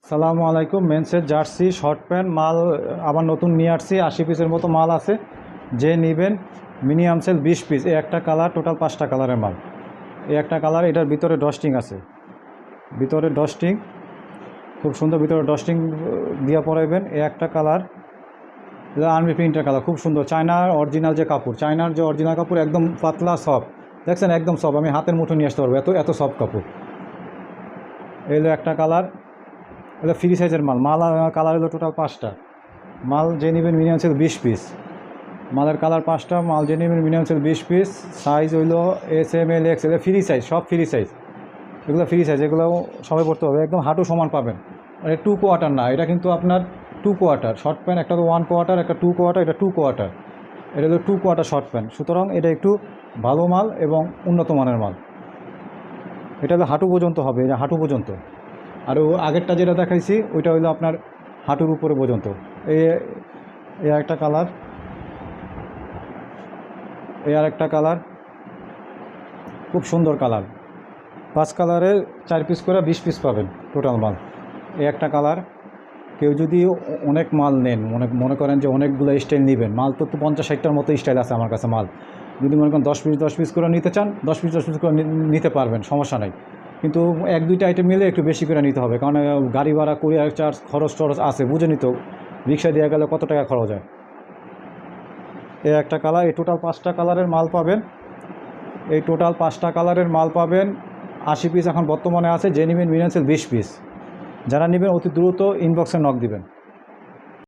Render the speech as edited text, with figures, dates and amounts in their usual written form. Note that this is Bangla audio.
সালামু আলাইকুম। মেন্সের জার্সি শর্ট প্যান্ট মাল আবার নতুন নিয়ে আসছি। 80 পিসের মতো মাল আছে। যে নেবেন মিনিমাম সেল 20 পিস। এই একটা কালার, টোটাল 5টা কালারের মাল। এই একটা কালার, এটার ভিতরে ডস্টিং আছে, ভিতরে ডস্টিং খুব সুন্দর, ভিতরে ডস্টিং দিয়া পরাইবেন। এই একটা কালার, এটা আর্মি প্রিন্টের কালার, খুব সুন্দর। চায়নার অরিজিনাল যে কাপড়, চায়নার যে অরিজিনাল কাপড়, একদম পাতলা সফট। দেখছেন, একদম সফট, আমি হাতের মুঠো নিয়ে আসতে পারবো, এত এত সফট কাপড়। এই হলো একটা কালার, এটা ফ্রি সাইজের মাল। কালার হলো টোটাল 5টা। মাল যে নেবেন মিনিমাম সেল 20 পিস। মালের কালার 5টা, মাল যে নেবেন মিনিমাম সেল 20 পিস। সাইজ হইলো এস এম এল এক্স, এটা ফ্রি সাইজ, সব ফ্রি সাইজ। এগুলো ফ্রি সাইজ, এগুলো সবাই পড়তে হবে, একদম হাঁটু সমান পাবেন। এটা 2 কোয়ার্টার না, এটা কিন্তু আপনার 2 কোয়ার্টার শর্ট প্যান্ট। একটা তো 1 কোয়ার্টার, একটা 2 কোয়ার্টার, এটা 2 কোয়ার্টার। এটা হলো 2 কোয়ার্টার শর্ট প্যান্ট। সুতরাং এটা একটু ভালো মাল এবং উন্নত মানের মাল। এটা হলো হাঁটু পর্যন্ত হবে, এটা হাঁটু পর্যন্ত। আর আগেরটা যেটা দেখাইছি ওইটা হলো আপনার হাঁটুর উপরে পর্যন্ত। এই একটা কালার, এই আর একটা কালার, খুব সুন্দর কালার। 5 কালারে 4 পিস করে 20 পিস পাবেন টোটাল মাল। এই একটা কালার। কেউ যদি অনেক মাল নেন, মনে করেন যে অনেকগুলো স্টাইল নেবেন, মাল তো 50-60টার মতো স্টাইল আছে আমার কাছে মাল। যদি মনে করেন 10 পিস করে নিতে চান, 10 পিস করে নিতে পারবেন, সমস্যা নাই। কিন্তু 1-2টা আইটেম মিলে একটু বেশি করে নিতে হবে, কারণ গাড়ি ভাড়া, কুরিয়ার চার্জ, খরচ আছে, বুঝে নিত। রিক্সা দিয়ে গেলে কত টাকা খরচ হয়। এই একটা কালার, এই টোটাল 5টা কালারের মাল পাবেন। এই টোটাল 5টা কালারের মাল পাবেন। 80 পিস এখন বর্তমানে আছে। যে নেবেন মিনিমাম সেল 20 পিস। যারা নেবেন অতি দ্রুত ইনবক্সে নক দিবেন।